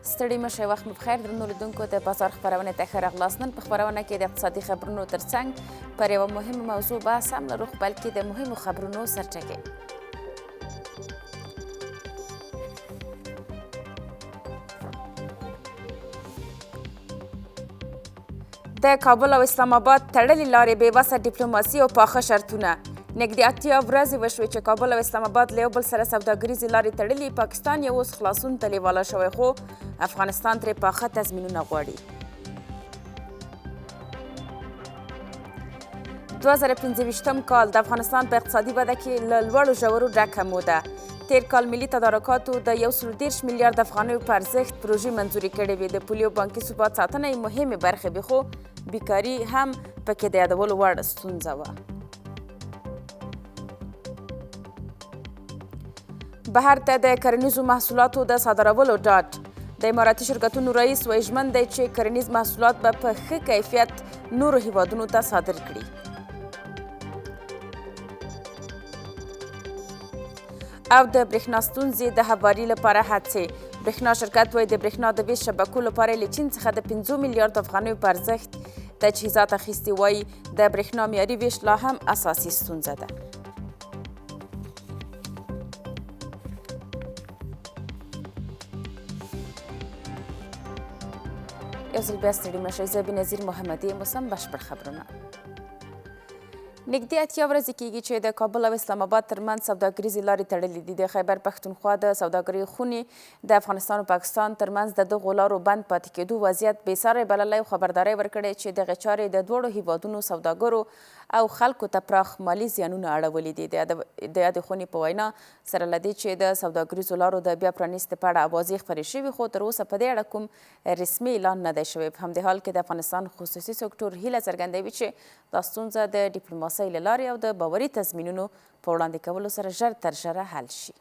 ستړي مشه وخت مو بخیر درنو لیدونکو د بازار خپرونې ته ښه راغلاست. نن په خپرونه کې د اقتصادي خبرونو ترڅنګ پر یوه مهمه موضوع بحث هم لرو بلکې د مهمو خبرونو سرټکي. د کابل او اسلام آباد تړلې لارې بېوسه ډیپلوماسي او پاخه شرطونه. نږدې 80 ورځې وشوې چې کابل او اسلام آباد له یو بل سره سوداګریزې لارې تړلي. پاکستان یې اوس خلاصون ته لیواله شوی خو افغانستان ترې پاخه تضمینونه غواړي. 2025 کال د افغانستان په اقتصادي وده کې له لوړو ژورو ډکه موده. تیر کال ملي تدارکاتو د 130 میلیارد افغانیو په ارزښت پروژې منظوري کړې وې. د پولي او بانکي ثبات ساتنه یې مهمې برخې وې خو بیکاري هم پکې د یادولو وړ ستونزه وه. بهر ته د کرنیزو محصولاتو د صادرولو ډاډ. د اماراتي شرکتونو رئیس وایي ژمن دی چې کرنیز محصولات به په ښه کیفیت نورو هیوادونو ته صادر کړي. او د برېښنا ستونزې د هواري لپاره هڅې. برېښنا شرکت وایي د برېښنا د ویش شبکو لپاره له چین څخه د 5 میلیارد افغانیو په ارزښت تجهیزات اخیستي. وایي د برېښنا معیاري ویش لا هم اساسي ستونزه ده. یو ځل بیا ستړي مشئ. زه بېنظیر محمدي یم. اوس هم بشپړ خبرونه. نږدې 80 ورځې کېږي چې د کابل او اسلام آباد ترمنځ سوداګریزې لارې تړلې دي. د خیبر پښتونخوا د سوداګرۍ خونې د افغانستان او پاکستان ترمنځ د دغو لارو بند پاتې کېدو وضعیت بېساری بللی او خبرداری ورکړې چې دغې چارې د دواړو هیوادونو سوداګرو او خلکو ته پراخ مالي زیانونه اړولي دي. د یادې خونې په وینا سره له دې چې د سوداګریزو لارو د بیا پرانیستې په اړه اوازې خپرې شوي خو تر اوسه په دې اړه کوم رسمي اعلان نه دی شوی. په همدې حال کې د افغانستان خصوصي سکتور هیله څرګندوي چې دا ستونزه د ډیپلوماسۍ له لارې او د باوري تضمینونو په وړاندې کولو سره ژر تر ژره حل شي.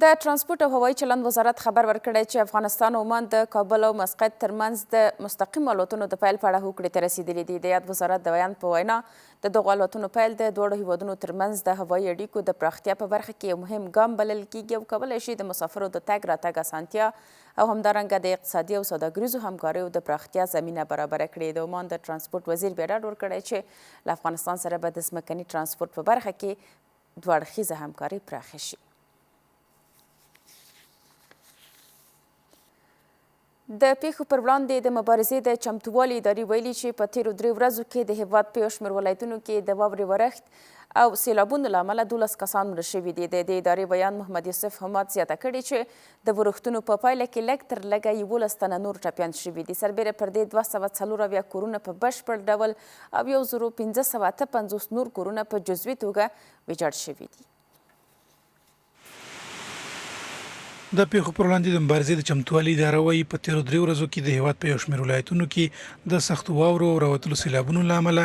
د ترانسپورت او هوایي چلند وزارت خبر ورکړی چې افغانستان او عمان د کابل او مسقط ترمنځ د مستقیم الوتنو د پیل په اړه هوکړې ته رسېدلي دي. د یاد وزارت د بیان په وینا د دغو الوتنو پیل د دواړو هیوادونو ترمنځ د هوایي اړیکو د پراختیا په برخه کې یو مهم ګام بلل کیږي او کولی شي د مسافرو د تګ راتګ اسانتیا او همدارنګه د اقتصادي او سوداګریزو همکاریو د پراختیا زمینه برابره کړي. د عمان د ترانسپورت وزیر بیا ډاډ ورکړی چې له افغانستان سره به د ځمکني ترانسپورت په برخه کې دوه اړخیزه همکاري پراخه شي. د پیښو پر وړاندې د مبارزې د چمتووالي ادارې ویلي چې په تیرو 3 ورځو کې د هیواد په یو شمېر ولایتونو کې د واورې ورښت او سیلابونو له امله 12 کسان مړه شوي دي. د دې ادارې بیان محمد یوسف حماد زیاته کړې چې د ورښتونو په پایله کې لږ تر لږه 11 تنه نور ټپیان شوي دي. سربیره پر دې 240 کورونه په بشپړ ډول او 1558 نور کورونه په جزوي توګه ویجاړ شوي دي. د پیښو پر وړاندې د مبارزې د چمتووالي اداره وایي په تیرو 3 ورځو کې د هیواد په یو شمېر ولایتونو کې د سختو واورو او راوتلو سیلابونو له امله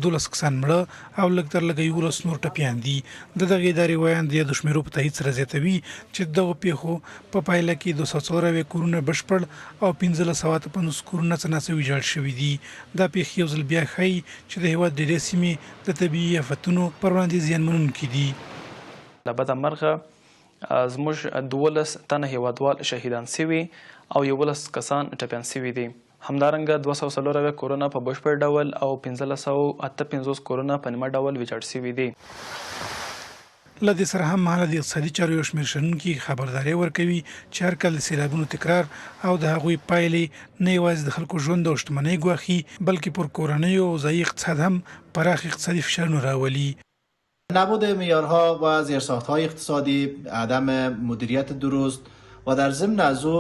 12 کسان مړه او لږ تر لږه 11 نور ټپیان دي. د دغې ادارې ویان د یادو شمېرو په تایید سره زیاتوي چې دغو پیښو په پایله کې 240 کورونه بشپړ او 1550 کورونه څه ناڅه ویجاړ شوي دي. دا پیښې یو ځل بیا ښیي چې د هیواد ډېرې سیمې د طبیعي آفتونو پر وړاندې زیانمنونکي دي. له بده مرغه زموږ 12 تنه هیوادوال شهیدان شوي او 11 کسان ټپیان شوي دي. همدارنګه 240 کورونه په بشپړ ډول او 1558 کورونه په نیمه ډول ویجاړ شوي دي. له دې سره هم مهاله د اقتصادي چارو یو شمېر شنونکي خبرداری ورکوي چې هر کال د سیلابونو تکرار او د هغوی پایلې نه یوازې د خلکو ژوند او شتمنۍ ګواښي بلکې پر کورنیو او ځایي اقتصاد هم پراخ اقتصادي فشارونه راولي. نبود معیارها و زیرساخت‌های اقتصادی، عدم مدیریت درست و در ضمن از او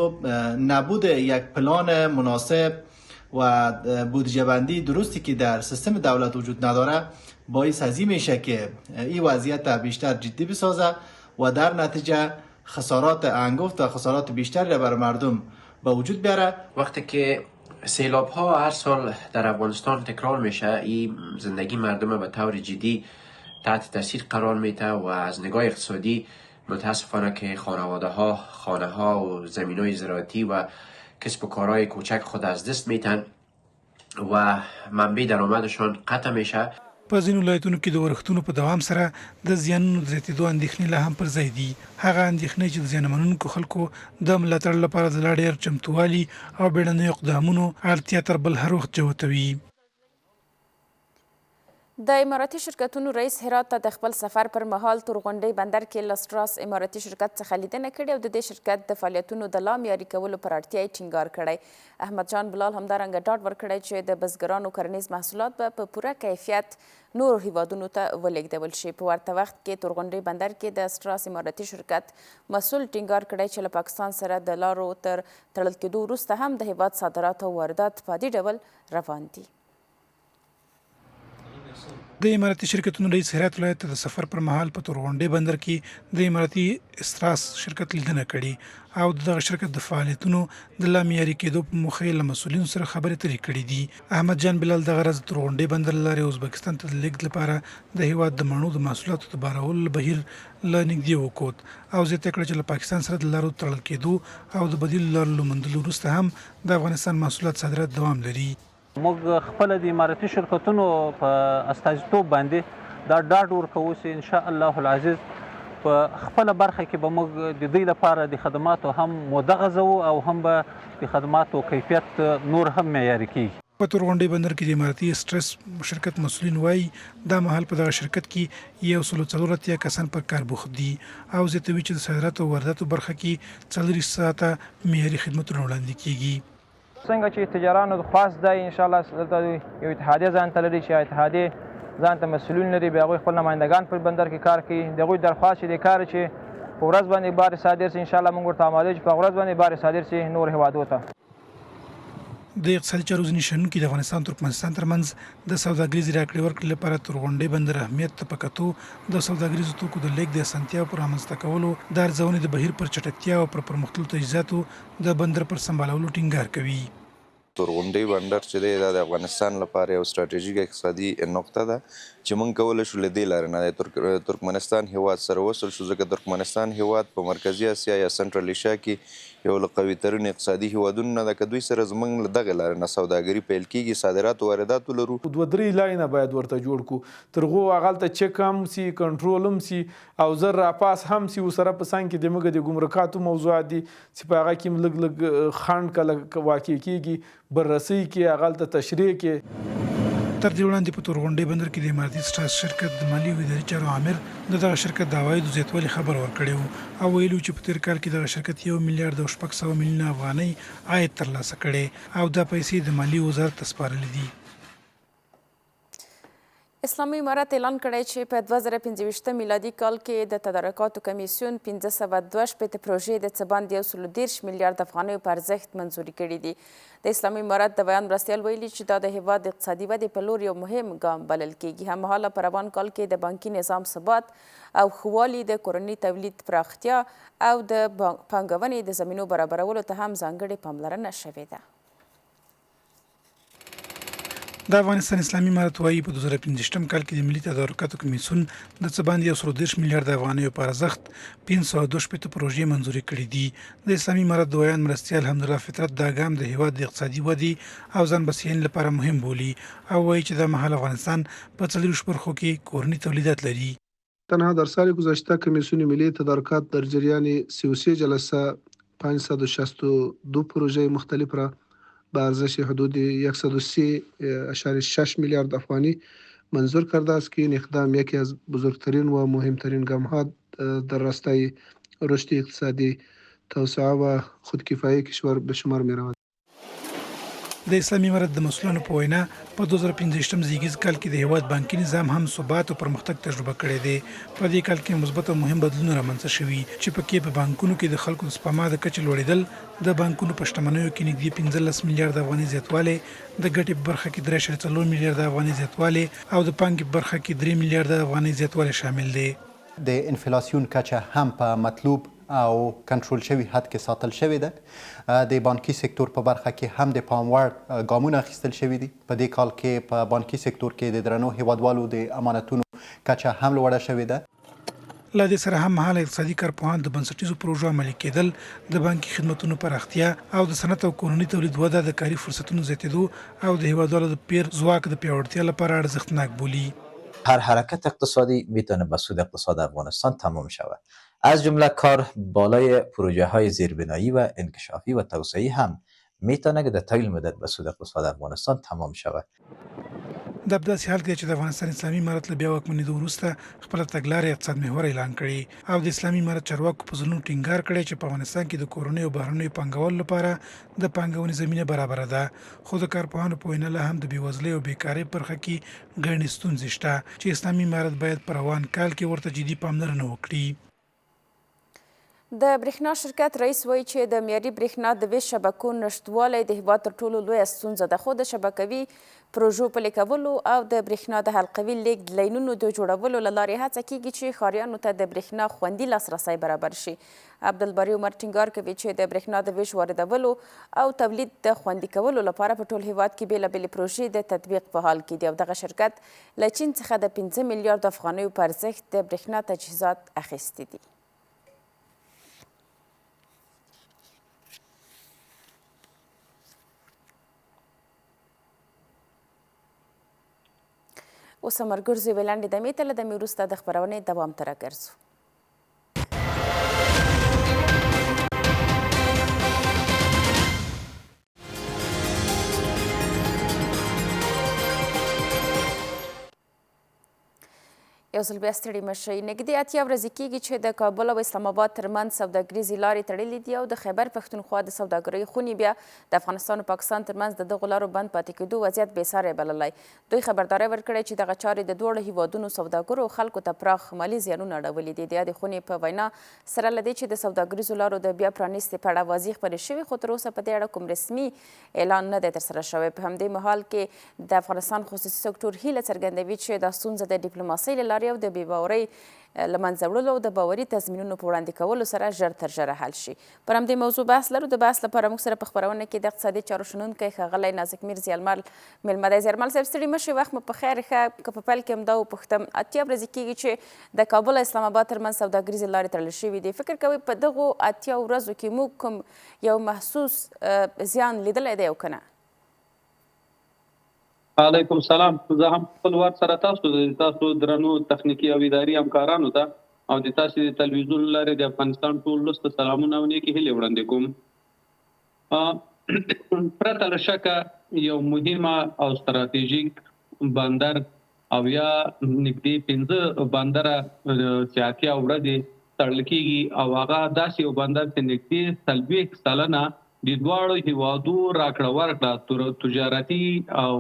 نبود یک پلان مناسب و بودجه بندی درستی که در سیستم دولت وجود نداره باعث از این میشه که این وضعیت بیشتر جدی بسازه و در نتیجه خسارات انگفت و خسارات بیشتری را بر مردم به وجود بیاره. وقتی که سیلاب ها هر سال در افغانستان تکرار میشه این زندگی مردم به طور جدی تحت تاثیر قرار میده و از نگاه اقتصادی متاسفانه که خانواده ها، خانه ها و زمین های زراعتی و کسب و کارهای کوچک خود از دست میتن و منبع درآمدشان قطع میشه. په ځینو ولایتونو کې د ورښتونو په دوام سره د زیانونو د زیاتېدو اندېښنې لا هم پر ځای دي. هغه اندېښنې چې د زیانمنونکو خلکو د ملاتړ لپاره د لا ډېر چمتووالي او بیړنیو اقدامونو اړتیا تر بل هر وخت جوتوي. د اماراتي شرکتونو رئیس هرات ته د خپل سفر پر مهال تورغونډۍ بندر کې له سټراس اماراتي شرکت څخه لیدنه کړې او د دې شرکت د فعالیتونو د لا معیاري کولو پر اړتیا یې ټینګار کړی. احمد جان بلال همدارنګه ډاډ ورکړی چې د بزګرانو کرنیز محصولات به په پوره کیفیت نورو هیوادونو ته ولېږدول شي. په ورته وخت کې تورغونډۍ بندر کې د سټراس اماراتي شرکت مسؤل ټینګار کړی چې له پاکستان سره د لارو تر تړل کېدو وروسته هم د هیواد صادرات او واردات په عادي ډول روان دي. د اماراتي شرکتونو رئیس هرات ولایت ته د سفر پر مهال په تورغونډۍ بندر کې د اماراتي استراس شرکت لیدنه کړې او دغه شرکت د فعالیتونو د لا معیاري کېدو په موخه یې له مسؤلینو سره خبرې اترې کړې دي. احمد جان بلال دغه ورځ تورغونډۍ بندر له لارې ازبکستان ته د لیږد لپاره د هیواد د مڼو د محصولاتو د بارولو بهیر له نږدې وکوت او زیاته کړه چې له پاکستان سره د لارو تړل کېدو او د بدیل لارو موندلو وروسته هم د افغانستان محصولات صادرات دوام لري. موږ خپل د اماراتي شرکتونو په استازیتوب باندې دا ډاډ ورکوو چې ان شاء الله العزیز په خپل برخه کې به موږ د دوی لپاره د خدماتو هم موده غځوو او هم به د خدماتو کیفیت نور هم معیاري کیږي. په تورغونډۍ بندر کې د اماراتي سټرس شرکت مسؤلین وایي دا مهال په دغه شرکت کې 140 کسان پر کار بوخت دي او زیاتوي چې د صادراتو او وارداتو برخه کې 40 ساعته معیاري خدمتونه وړاندې کیږي. څنګه چې تجارانو د خاص دی ان شاء الله دلته یو اتحادیه ځان ته لري چې اتحادیه ځان ته مسؤلین لري بیا هغوی خپل نمایندګان پر بندر کې کار کوي. د هغوی درخواست چې د کار چې په ورځ باندې بار صادر شي ان شاء الله موږ ورته آماده چې په ورځ باندې بار صادر شي نور هیوادو ته. د اقتصادي چارو ځینې شنونکي د افغانستان ترکمنستان ترمنځ د سوداګریزې راکړې ورکړې لپاره تورغونډۍ بندر اهمیت ته په کتو د سوداګریزو توکو د لیږد د اسانتیاو پر رامنځته کولو د ارزونې د بهیر پر چټکتیا او پر پرمختللو تجهیزاتو د بندر پر سمبالولو ټینګار کوي. تورغونډۍ بندر چې دی دا د افغانستان لپاره یو ستراتیژیک اقتصادي نقطه ده چې موږ کولی شو له دې لارې نه د ترکمنستان هیواد سره وصل شو ځکه ترکمنستان هیواد په مرکزي اسیا یا سنټرل ایشیا کې یو له قوي ترین اقتصادي هیوادونو نه ده که دوی سره زموږ له دغې لارې نه سوداګري پیل کیږي صادرات او وارداتو لرو. 2-3 لاینه باید ورته جوړ کړو تر هغو هغلته چک هم سي کنټرول هم سي او زر راپاس هم سي ورسره په څنګ کې د موږ د ګمرکاتو موضوعات دي چې په هغه کې هم لږ لږ خنډ کله واقع کیږي بررسي کې هغلته تشریح کې. تر دې وړاندې په تورغونډۍ بندر کې د اماراتي سټراس شرکت د مالي او اداري چارو عامر د دغه شرکت د عوایدو زیاتوالي خبر ورکړی و او ویلي چې په تېر کال کې دغه شرکت 1 میلیارډ او 600 میلیونه افغانۍ عاید ترلاسه کړی او دا پیسې د مالیې وزارت ته سپارلې دي. اسلامي امارت اعلان کړی چې په 2025 میلادي کال کې د تدارکاتو کمیسیون 562 پروژې د څه باندې 130 میلیارډ افغانیو په ارزښت منظوري کړي دي. د اسلامي امارت د بیان مرستیال ویلي چې دا د هیواد د اقتصادي ودې په لور یو مهم ګام بلل کیږي. هممهاله په روان کال کې د بانکي نظام ثبات او ښه والي د کورني تولید پراختیا او د پانګونې د زمینو برابرولو ته هم ځانګړې پاملرنه شوې ده. د افغانستان اسلامي امارت وايي په 2015 کال کې د ملي تدارکاتو کمیسیون د څه باندې 130 میلیارډ افغانیو په ارزښت 562 پروژې منظوري کړي دي. د اسلامي امارت د بیان مرستیال حمدالله فطرت دا ګام د هیواد د اقتصادي ودې او ځان بسیاینې لپاره مهم بولي او وایي چې دا مهال افغانستان په 40 برخو کې کورني تولیدات لري. تنها در سال گذشته کمیسیون ملی تدارکات در جریان 33 جلسه 562 پروژه مختلف را به ارزش حدود 103.6 میلیارد افغانی منظور کرده است که این اقدام یکی از بزرگترین و مهمترین گام‌ها در راستای رشد اقتصادی توسعه و خودکفایی کشور به شمار می‌رود. د اسلامي امارت د مسؤلانو په وینا په 2015 زیږیز کال کې د هیواد بانکي نظام هم ثبات او پرمختګ تجربه کړی دی. په دې کال کې مثبت او مهم بدلونونه رامنځته شوي چې پکې په بانکونو کې د خلکو د سپما د کچې لوړېدل، د بانکونو په شتمنیو کې نږدې 15 میلیارډ افغانۍ زیاتوالی، د ګټې په برخه کې 3.4 میلیارډ افغانۍ زیاتوالی او د پانګې په برخه کې 3 میلیارډ افغانۍ زیاتوالی شامل دی. د انفلاسیون کچه هم په مطلوب او کنټرول شوی حد کې ساتل شوی ده. د بانکي سکتور په برخه کې هم د پام وړ ګامونه اخیستل شوي دي. په دې کال کې په بانکي سکتور کې د درنو هیوادوالو د امانتونو کچه هم لوړه شوې ده. له دې سره هم مهاله اقتصادي کارپوهان د بنسټیزو پروژو عملي کېدل، د بانکي خدمتونو پراختیا او د صنعت او کورني تولید وده د کاري فرصتونو زیاتېدو او د هیوادوالو د پیر ځواک د پیاوړتیا لپاره ارزښتناک بولي. هر حرکت اقتصادی میتونه به سود اقتصاد افغانستان تمام شود. از جمله کار بالای پروژه های زیربنایی و انکشافی و توسعه‌ای هم میتونه که در طویل مدت به سود اقتصاد افغانستان تمام شود. دا په داسې حال کې چې د افغانستان اسلامي امارت له بیا واکمنېدو وروسته خپله تګلارې اقتصاد محور اعلان کړي او د اسلامي امارت چارواکو په زړونو ټینګار کړی چې په افغانستان کې د کورنیو او بهرنیو پانګوالو لپاره د پانګونې زمینه برابره ده، خو د کارپوهانو په وینا لا هم د بېوزلۍ او بیکارۍ په برخه کې ګڼې ستونزې شته چې اسلامي امارت باید په روان کال کې ورته جدي پاملرنه وکړي. د برېښنا شرکت رئیس وایي چې د معیاري برېښنا د ویش شبکو نشتوالی د هېواد تر ټولو لویه ستونزه ده، خو د شبکوي پروژو پلي کولو او د برېښنا د حلقوي لیږد لینونو د جوړولو له لارې هڅه کیږي چې ښاریانو ته د برېښنا خوندي لاسرسی برابر شي. عبدالباري عمر ټینګار کوي چې د برېښنا د ویش واردولو او تولید د خوندي کولو لپاره په ټول هېواد کې بېلابېلې پروژې د تطبیق په حال کې دي او دغه شرکت له چین څخه د 15 میلیارډ افغانیو په ارزښت د برېښنا تجهیزات اخیستي دي. اوس مرګرزو یوې لنډې دمې ته له دمې وروسته د خپرونې دوام ته راګرځو. یو ځل بیا ستړي مه شئ. نږدې 80 ورځې کیږي چې د کابل او اسلام آباد ترمنځ سوداګریزې لارې تړلې دي او د خیبر پښتونخوا د سوداګرۍ خونې بیا د افغانستان او پاکستان ترمنځ د دغو لارو بند پاتې کېدو وضعیت بېساری بللی. دوی خبرداری ورکړې چې دغه چارې د دواړو هیوادونو سوداګرو او خلکو ته پراخ مالي زیانونه اړولي دي. د یادې خونې په وینا سره له دې چې د سوداګریزو لارو د بیا پرانیستې په اړه واضح خبرې شوې، خو تر اوسه په دې اړه کوم رسمي اعلان نه دی ترسره شوی. په همدې مهال کې د افغانستان خصوصي سکتور هیله څرګندوي چې دا ستونزه د ډیپلوماسۍ له لارې او د بې باورۍ له منځه وړلو او د باوري تضمینونو په وړاندې کولو سره ژر تر ژره حل شي. پر همدې موضوع بحث لرو. د بحث لپاره موږ سره په خپرونه کې د اقتصادي چارو شنونکی ښاغلی نازک میر زیارمل میلمه دی. زیارمل صاحب ستړي مه شئ، وخت مو په خیر. ښه که په پیل کې همدا وپوښتم، 80 ورځې کېږي چې د کابل او اسلام آباد ترمنځ سوداګریزې لارې تړل شوي دي. فکر کوئ په دغو 80 ورځو کې موږ کوم یو محسوس زیان لیدلی دی او که نه؟ علیکم سلام. زه هم خپل وار سره تاسو درنو تخنیکي او اداري همکارانو ته او د تاسو د تلویزیون لارې د افغانستان ټول ولس ته سلامونه او نیکې هیلې وړاندې کوم. پرته له شکه یو مهمه او ستراتیژیک بندر او یا نږدې 15 بندره چې 80 ورځې تړل کېږي او هغه داسې یو بندر چې نږدې 40 سلنه د دواړو هیوادو راکړه ورکړه تجارتي او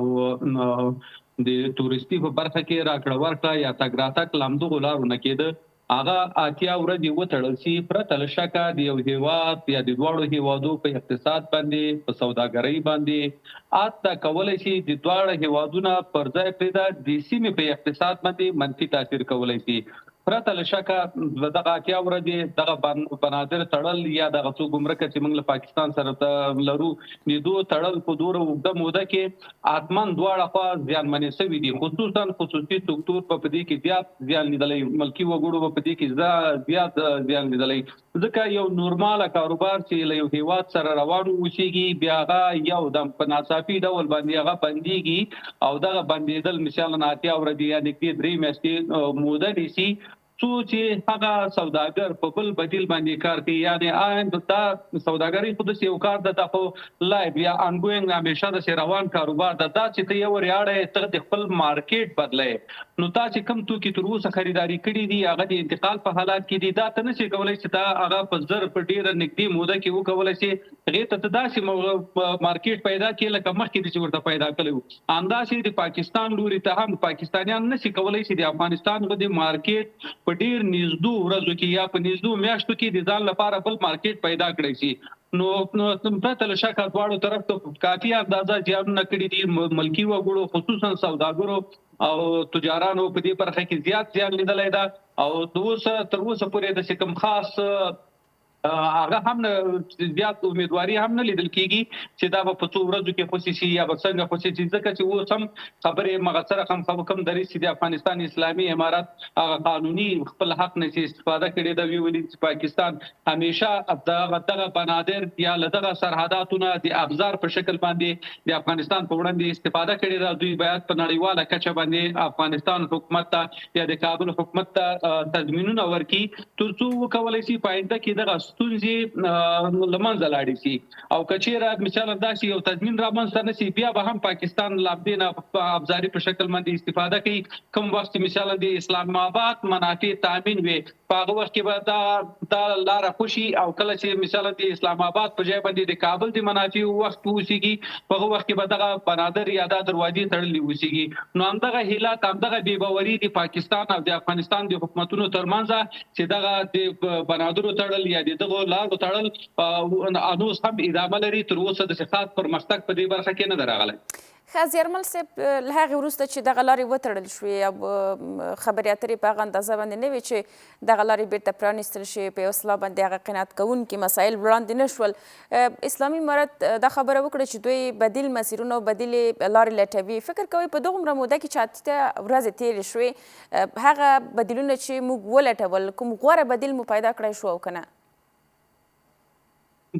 د تورستي په برخه کې راکړه ورکړه یا تګ راتګ له همدغو لارو نه کېده، هغه 80 ورځې وتړل شي. پرته له شکه د یو هیواد یا د دواړو هیوادو په اقتصاد باندې، په سوداګرۍ باندې حتی کولی شي د دواړو هیوادونه پر ځای پرېږده د سیمې په اقتصاد باندې منفي تاثیر کولی شي. پرته له شکه دغه 80 ورځې دغه بنادر تړل یا دغه څو ګمرکه چې موږ له پاکستان سره لرو د دوه تړل په دوره اوږده موده کې حتماً دواړه خوا زیانمنې شوي دي، خصوصا خصوصي سکتور په دې کې زیات زیان لیدلی، ملکي وګړو په دې کې زیات زیان لیدلی. ځکه یو نورماله کاروبار چې له یو هیواد سره روان اوسېږي بیا هغه یو دم په ناڅاپي ډول باندې هغه بندېږي او دغه بندېدل مثالا 80 ورځې یا نږدې 3 میاشتې موده نیسي څو چې هغه سوداګر په بل بدیل باندې کار کوي. یعنې دا سوداګري خو داسې یو کار ده، دا خو لایف یا انګوینګ همیشه داسې روان کاروبار ده. دا چې ته یو ریاړی ته د خپل مارکیټ بدلې، نو تا چې کوم توکي تر اوسه خریداري کړي دي هغه د انتقال په حالات کې دي، دا ته نشي کولی چې تا هغه په زر په ډېره نږدې موده کې وکولی شي هغې ته داسې مارکیټ پیدا کړي لکه مخکې دې چې ورته پیدا کړی و. همداسې د پاکستان لوري ته هم پاکستانیان نشي کولی چې د افغانستان د مارکیټ په ډېر نږدو ورځو کې یا په نږدو میاشتو کې د ځان لپاره بل مارکیټ پیدا کړی شي. نو پرته له شکه دواړو طرف ته کافي اندازه زیانونه کړي دي، ملکي وګړو خصوصا سوداګرو او تجارانو په دې برخه کې زیات زیان لیدلی ده او تر اوسه پورې داسې کوم خاص هغه هم زیات امیدواري هم نه لیدل کېږي چې دا به په څو ورځو کې خوشي شي یا به څنګه خوشي شي، ځکه چې اوس هم خبرې مغسره کم دریځ چې د افغانستان اسلامي امارت هغه قانوني خپل حق نه چې استفاده کړې ده، ویلي چې پاکستان همیشه دغه بنادر یا له دغه سرحداتونه د ابزار په شکل باندې د افغانستان په وړاندې استفاده کړې ده. دوی باید په نړیواله کچه باندې افغانستان حکومت ته یا د کابل حکومت ته تضمینونه ورکړي تر څو وکولی شي په آینده کې دغه ستونزې له منځه لاړې شي. او که چېرې مثلا داسې یو تضمین رامنځته نه شي، بیا به هم پاکستان له همدې نه په ابزاري په شکل باندې استفاده کوي. کوم وخت چې مثلا د اسلام آباد منافع تامین وي، په هغه وخت کې به دا لاره خوشي، او کله چې مثلا د اسلام آباد په ځای باندې د کابل د منافع وخت اوسېږي، په هغه وخت کې به دغه بنادر یا دا دروازې تړلې اوسېږي. نو همدغه هیلات، همدغه بې باوري د پاکستان او د افغانستان د حکومتونو ترمنځ چې دغه د بنادرو تړل یا دغه لارو تړل انوس هم ادامه لري. تر اوسه د خاص پرمختګ په دې برخه کې نه دی راغلی. ښه زیارمل صاحب، له هغې وروسته چې دغه لارې وتړل شوې او خبرې اترې په هغه اندازه باندې نه وې چې دغه لارې بیرته پرانیستل شي، په یو اصطلاح باندې هغه قناعت کوونکي مسایل وړاندې نه شول، اسلامي امارت دا خبره وکړه چې دوی بدیل مسیرونه او بدیلې لارې لټوي. فکر کوئ په دغومره موده کې چې اته ورځې تېرې شوې، هغه بدیلونه چې موږ ولټول، کوم غوره بدیل مو پیدا کړی شو او که نه؟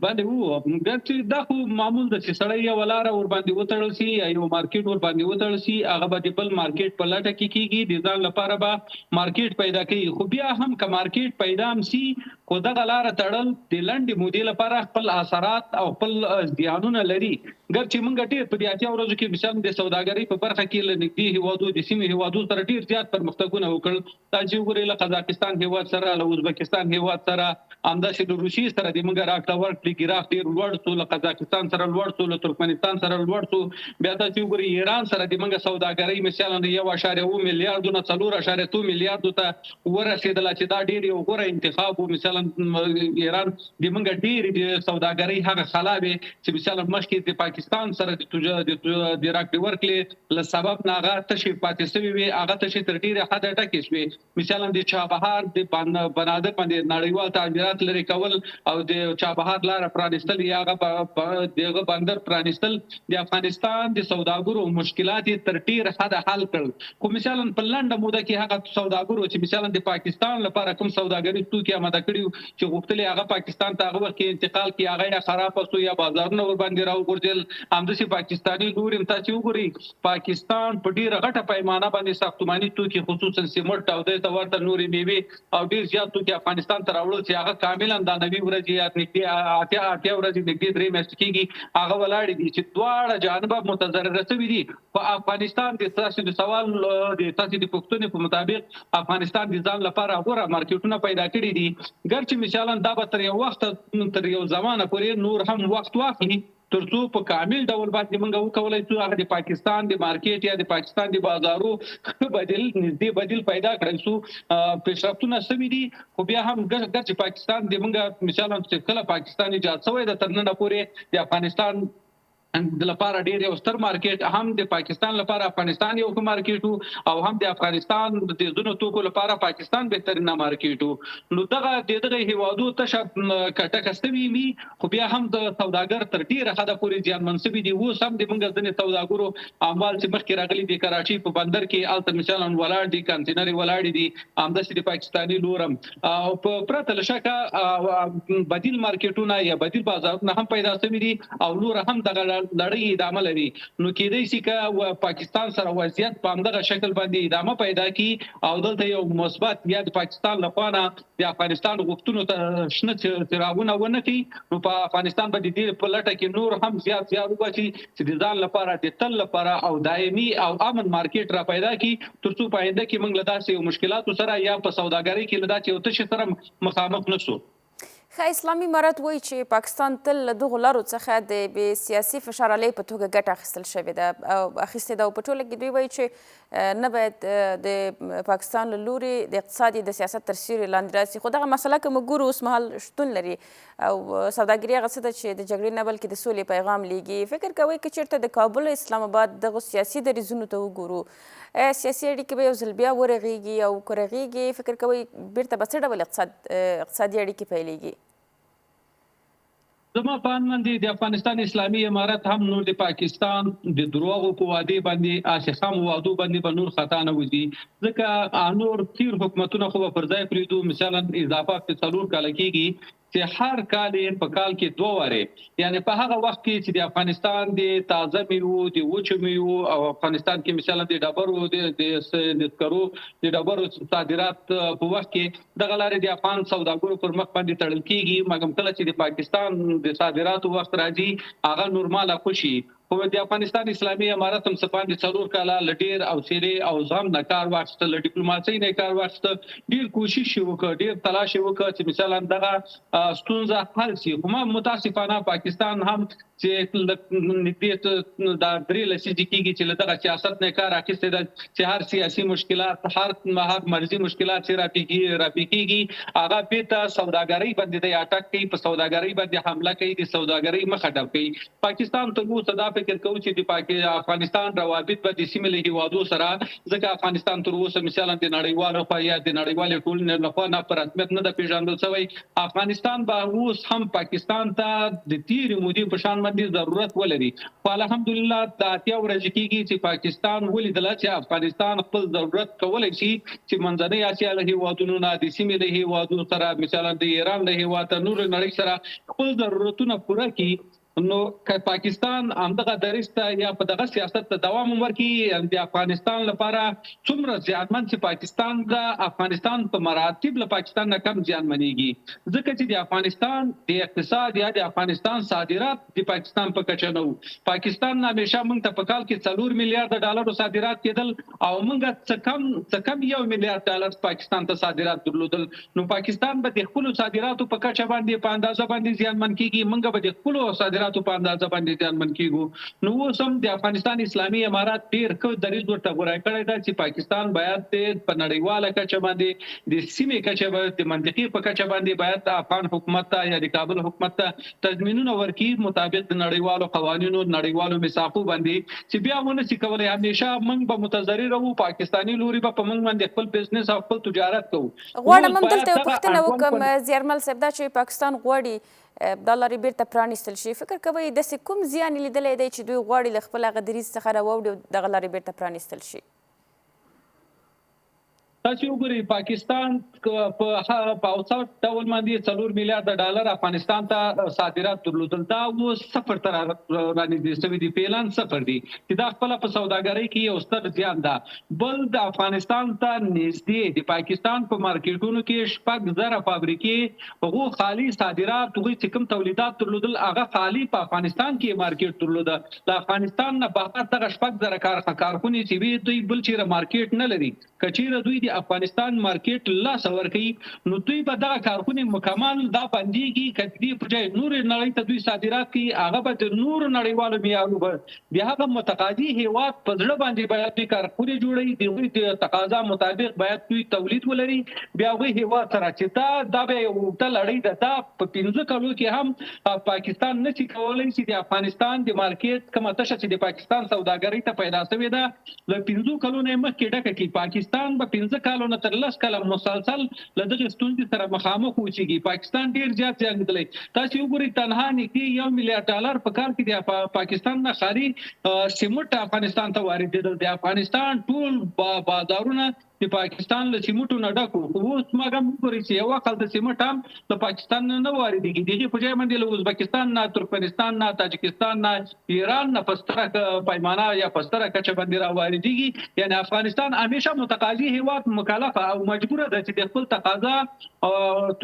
باندې دا خو معمول ده چې سړی یو لاره ورباندې وتړل شي یا یو مارکیټ ورباندې وتړل شي، هغه به د بل مارکیټ په لټه کې کېږي، د ځان لپاره به مارکیټ پیدا کوي. خو بیا هم که مارکیټ پیدا هم شي، خو دغه لاره تړل د لنډې مودې لپاره خپل اثرات او خپل زیانونه لري. ګرچې موږ ډېر په دې اتیا ورځو کې مثلا د سوداګرۍ په برخه کې له نږدې هېوادو د سیمې هېوادو سره ډېر زیات پرمختګونه وکړل. دا چې وګورئ له قزاقستان هېواد سره، له ازبکستان هېواد سره، همداسې د روسیې سره د موږ راکړه ورکړې ګراف ډېر لوړ شو، له قزاقستان سره لوړ شو، له ترکمنستان سره لوړ شو. بیا تاسې وګورئ ایران سره د موږ سوداګرۍ مثلا د 1.7 میلیارډو نه 4.2 میلیارډو ته ورسېدله، چې دا ډېر یو غوره انتخاب و. مثلا ایران د موږ ډېرې د سوداګرۍ هغه خلا وې چې مثلا مخکې د پاکستان سره د راکړې ورکړې له سبب نه هغه تشې پاتې شوې وې، هغه تشې تر ډېره حده ډکې شوې. مثلا د چابهار د بنادر باندې نړیوال تعمیرات لرې کول او د چابهار لاره پرانیستل یا هغه بندر پرانیستل د افغانستان د سوداګرو مشکلات یې تر ډېره حده حل کړل. خو مثلا په لنډه موده کې هغه سوداګرو چې مثلا د پاکستان لپاره کوم سوداګریز توکي آماده کړي چې غوښتل هغه پاکستان ته هغه وخت کې انتقال کړي، هغه یا خراب شو یا بازارونه ورباندې راوغورځېدل. همداسې پاکستاني لوري هم تاسې وګورئ، پاکستان په ډېره غټه پیمانه باندې ساختماني توکي خصوصا سیمنټ او دې ته ورته نورې میوې او ډېر زیات توکي افغانستان ته راوړل چې هغه کاملا دا 90 ورځې یا نږدې اتیا ورځې نږدې 3 میاشتې کېږي هغه ولاړې دي چې دواړه جانبه متضرره شوي دي. په افغانستان د تاسې د سوال د تاسې د پوښتنې په مطابق افغانستان د ځان لپاره غوره مارکیټونه پیدا کړي دي. ګرچې مثلا دا به تر یو وخت تر یو زمانه پورې نور هم وخت واخلي تر څو په کامل ډول باندې موږ وکولای شو هغه د پاکستان د مارکیټ یا د پاکستان د بازارو بدیل نږدې بدیل پیدا کړل شو. پیشرفتونه شوي دي، خو بیا هم ګرچې پاکستان د موږ مثلا چې کله پاکستان ایجاد شوی د تر ننه پورې د افغانستان د لپاره ډېر یو ستر مارکیټ، هم د پاکستان لپاره افغانستان یو ښه مارکیټ او هم د افغانستان د ځینو توکو لپاره پاکستان بهترینه مارکیټ. نو دغه هېوادو تشه ډکه شوي وي، خو بیا هم د سوداګر تر ډېره حده پورې زیانمن شوي دي. اوس هم د موږ ځینې سوداګرو اموال چې مخکې راغلي د کراچۍ په بندر کې هلته مثلا ولاړ دي، کانټینرې ولاړې دي، همداسې د پاکستاني لور هم او په پرته له شکه بدیل مارکیټونه یا بدیل بازارونه هم پیدا شوي دي او نور هم دغه لړۍ ادامه لري. نو کېدای شي که پاکستان سره وضعیت په همدغه شکل باندې ادامه پیدا کړي او دلته یو مثبت یا د پاکستان لخوا نه د افغانستان غوښتنو ته شنه څراغونه ونه کړي، نو په افغانستان به د دې په لټه کې نور هم زیات وباسي چې د ځان لپاره د تل لپاره او دایمي او امن مارکیټ را پیدا کړي، تر څو په آینده کې موږ له داسې مشکلاتو سره یا په سوداګرۍ کې له داسې یو تشې سره مخامخ نه شو. ښه اسلامي امارت وایي چې پاکستان تل له دغو لارو څخه د بې سیاسي فشار الۍ په توګه ګټه اخیستل شوې ده او اخیستې ده او په ټوله کې دوی وایي چې نه باید د پاکستان له لورې د اقتصاد د سیاست تر سیوري لاندې راسي. خو دغه مسله که موږ ګورو اوس مهال شتون لري او سوداګري هغه څه ده چې د جګړې نه بلکې د سولې پیغام لیږي. فکر کوئ که چېرته د کابل اسلام آباد دغو سیاسي دریځونو ته وګورو، سیاسي اړیکې به یو ځل بیا ورغېږي او که رغېږي، فکر کوئ بیرته به څه ډول اقتصادي اړیکې پیلېږي؟ زما په اند باندې د افغانستان اسلامي امارت هم نور د پاکستان د دروغو په وعدې باندې اسخام وعدو باندې به نور خطا نه وځي ځکه نور تیر حکومتونه خو پر ځای پریدو مثلا اضافه په 4 کال کېږي چې هر کال په کال کې 2 واره یعنی په هغه وخت کې چې د افغانستان د تازه میوه د وچو میوه او افغانستان کې مثلا د ډبرو د سکرو د ډبرو صادرات په وخت کې د غلارې د افغان سوداګرو پر مخ باندې تړل کېږي مګم کله چې د پاکستان د صادراتو وخت راځي هغه نورماله خوشي خو د افغانستان اسلامي امارت هم سپان د 4 کاله لډیر او سیلې او ځم نه کار واخیسته ل ډیپلوماسي نه کار واخیسته ډیر کوشش وکړ ډیر تلاش وکړ چې مثلا دغه ستونزه حل شي خو متاسفانه پاکستان هم چې نږدې د درې لسیږي کېږي چې دغه سیاست نه کار اخیسته د چې هر سیاسي مشکلات هر مرزي مشکلات چې راپیږي هغه په سوداګرۍ باندې د اٹک کوي په سوداګرۍ باندې حمله کوي د سوداګرۍ مخه ډب کوي پاکستان ته وو صدا فکر کوي چې د افغانستان روابط به د سیمې له هیوادو سره ځکه افغانستان تر اوسه مثلا د نړیوالو خو یا د نړیوالو ټولنې له خوا نه پر رسمیت نه د پیژندل شوی افغانستان به اوس هم پاکستان ته د تیر مودي په شان باندې ضرورت ولري خو الحمدلله د اتیا ورځې کېږي چې پاکستان ولیدل چې افغانستان خپل ضرورت کولای شي چې منځنۍ اسیا له هیوادونو نه د سیمې له هیوادونو سره مثلا د ایران له هیواد نور نړۍ سره خپل ضرورتونه پوره کړي نو پاکستان همدغه درسته یا په دغه سیاست ته دوام ورکړي د افغانستان لپاره څومره زیاتمن چې پاکستان د افغانستان په مراتب له پاکستان نه کم زیانمنېږي ځکه چې د افغانستان د اقتصاد یا د افغانستان صادرات د پاکستان په کچه نه وو پاکستان همیشه موږ ته په کال کې 4 میلیارډ ډالر صادرات کېدل او موږ څه کم 1 میلیارډ ډالر پاکستان ته صادرات درلودل نو پاکستان به د خپل صادراتو په کچه باندې په اندازه باندې زیانمن کېږي موږ به د خپل صادراتو په اندازه باندې ځانمن کیږو نو اوس هم د افغانستان اسلامي امارات ډیر ښه دریځ ورته غوړای کړی دا چې پاکستان باید په نړیواله کچه باندې د سیمې کچه باندې د منطقي په کچه باندې باید د افغان حکومت ته یا د کابل حکومت ته تضمینونه ورکړي مطابق د نړیوالو قوانینو نړیوالو میثاقو باندې چې بیا ونه سي کولای همیشه موږ به متضرر وو پاکستانی لوري به په موږ باندې خپل بزنس او خپل تجارت کوو غواړم دلته پوښتنه وکم زیرمل صاحب دا چې پاکستان غواړي د لارې بیرته پرانیستل شي فکر کوئ داسې کوم زیان لیدلی دی چې دوی غواړي له خپل هغه دریځ څخه راواوړي او دغه لارې بیرته پرانیستل شي تاسو وګورئ پاکستان په اوسط ډول باندې 4 میلیارډ ډالر افغانستان ته صادرات درلودل دا اوس صفر تر باندې شوي دي فعلاً صفر دي چې دا خپل په سوداګرۍ کې یو ستر زیان ده بل د افغانستان ته نږدې د پاکستان په مارکیټونو کې شپږ زره فابریکې هغو خالي صادرات هغوی چې کوم تولیدات درلودل هغه خالي په افغانستان کې مارکیټ درلوده د افغانستان نه بهر دغه شپږ زره کارخونې چې وي دوی بل چیرې مارکیټ نه لري که چیرې دوی افغانستان مارکیټ لاس ورکړي نو دوی به دغه کارخونې مکمل دا بنديږي کدي په ځای نور نړۍ ته دوی صادرات کوي هغه به د نور نړیوالو معیارونو بیا هغه متقاضي هیواد په ځړه باندې باید دوی کارخونې جوړي د تقاضا مطابق باید دوی تولید ولري بیا وی هیواد سره چې دا به یو د لړۍ د په 15 کلو کې هم پاکستان نشي کولای چې د افغانستان د مارکیټ کومه تشه چې د پاکستان سوداګرۍ ته پیدا شوې ده له 15 کلو نه مخکې ډکه کې پاکستان به 15 کالونه تر 10 کاله مسلسل له دغه ستونزې سره مخامخ وچیږي پاکستان ډیر زیات زیان لیدلی تاسو وګورئ تنها نږدې 1 میلیارډ ډالر په کال کې د پاکستان نه خاري سیمټ افغانستان ته واردېدل د افغانستان ټول بازارونه د پاکستان له سیمټو نه ډک وو اوس مګم وګورئ چې یو وخت د سیمټ هم د پاکستان نه واردېږي دغه په ځای باندې له ازبکستان نه ترکمنستان نه تاجکستان نه ایران نه پستره پیمانه یا پستره کچه باندې را واردېږي یعنی افغانستان همیشه متقاضي هیواد مکلفه او مجبوره ده چې د خپل تقاضا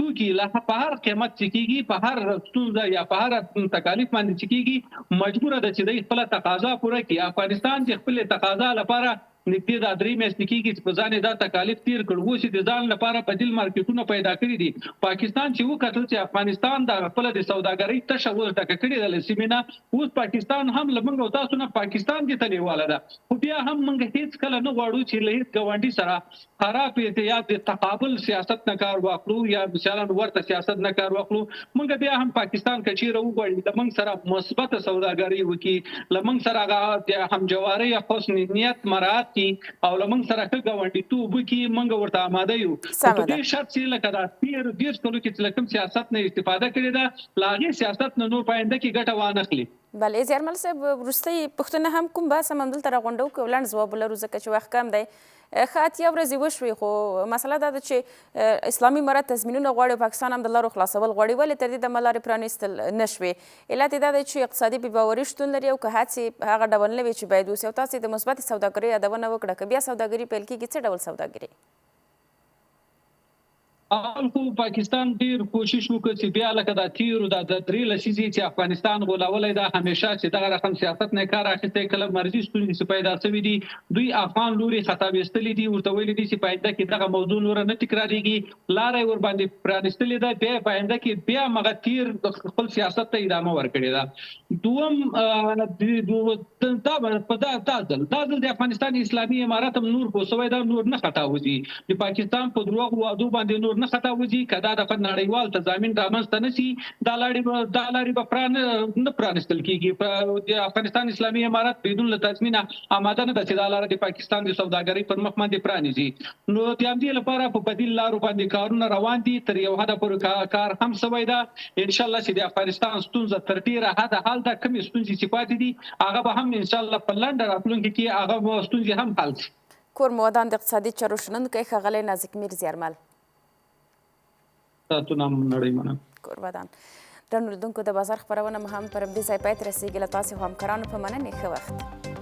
توکي له په هر قیمت چې کیږي په هر ستونزه یا په هر تکالیف باندې چې کیږي مجبوره ده چې د خپل تقاضا پوره کړي افغانستان د خپل تقاضا لپاره نږدې د 3 میاشتې کېږي چې په ځان دا تکالیف تیر کړ اوس د ځان لپاره بدیل مارکیټونه پیدا کړي دي پاکستان چې وکړل چې افغانستان د خپل د سوداګرۍ تشوز ډکه کړي د سیمینه اوس پاکستان هم لمنګ او تاسو نه پاکستان کې تلیواله ده خو بیا هم موږ هیڅ کله نه غواړو چې له هیڅ ګاونډي سره خراب احتیاط د تقابل سیاست نه کار واخلو یا مثلا ورته سیاست نه کار واخلو موږ بیا هم پاکستان کچیره وګورئ د موږ سره مثبت سوداګرۍ وکړي لمنګ سره د همجواري یا حسن نیت مراد شي او له موږ سره ښه ګاونډیتوب وکړي موږ ورته آماده یو سمه په دې شرط چې لکه دا 13 کلو کې چې له کوم سیاست نه استفاده کړې ده له هغې سیاست نه نور په آینده کې ګټه وانخلي. بله زیارمل صاحب وروستۍ پوښتنه هم کوم بحث هم همدلته راغونډو که لنډ ځواب ولرو ځکه چې وخت کم دی. ښه اتیا ورځې وشوې خو مسله دا ده چې اسلامي امارت تضمینونه غواړي او پاکستان هم د لارو خلاصول غواړي ولې تر دې دمه لارې پرانیستل نه شوې؟ علت یې دا دی چې اقتصادي بېباوري شتون لري او که هڅې هغه ډول نه وي چې باید اوسي او تاسې د مثبتې سوداګرۍ یادونه وکړه که بیا سوداګري پیل کېږي څه ډول سوداګري؟ خو پاکستان ډیر کوشش وکړ چې بیا لکه دا تیرو دا د 3 لسیزې چې افغانستان غولولی دا همیشه چې دغه رقم سیاست نه کار اخیستی کله مرضي ستونزې چې پیدا شوي دي دوی افغان لوري خطاب ایستلی دي ورته ویلي دي چې په آینده کې دغه موضوع نوره نه تکرارېږي لاره یې ورباندې پرانیستلې ده بیا په آینده کې بیا مغه تیر خپل سیاست ته ادامه ورکړې ده. دوم دا ځل د افغانستان اسلامي امارت هم نور پوسوی دا نور نه خطا وځي د پاکستان په دروغو وعدو باندې نور نه خطا وځي که دا د نړیوال تضامین رامنځته نه سي دا لارې به نه پرانیستل کېږي. د افغانستان اسلامي امارت بدون له تضمینه آماده نه ده چې دا لاره د پاکستان د سوداګرۍ پر مخ باندې پرانیزي. نو د همدې لپاره په بدیل لارو باندې کارونه روان دي تر یو حده پورې کار هم سوی ده. انشاءالله چې د افغانستان ستونزه تر ډېره حده حل ده کومې ستونزې چې پاتې دي هغه به هم انشاءالله په لنډه راتلونکي کې هغه ستونزې هم حل شي. کور موادان د اقتصادي چارو شنونکی ښاغلی نازک میر زیارمل تاسو نام نړۍ منم. قربان درنو لیدونکو د بازار خپرونه مو هم پر همدې ځای پای ته رسېږي له تاسې همکارانو په مننې ښه وخت.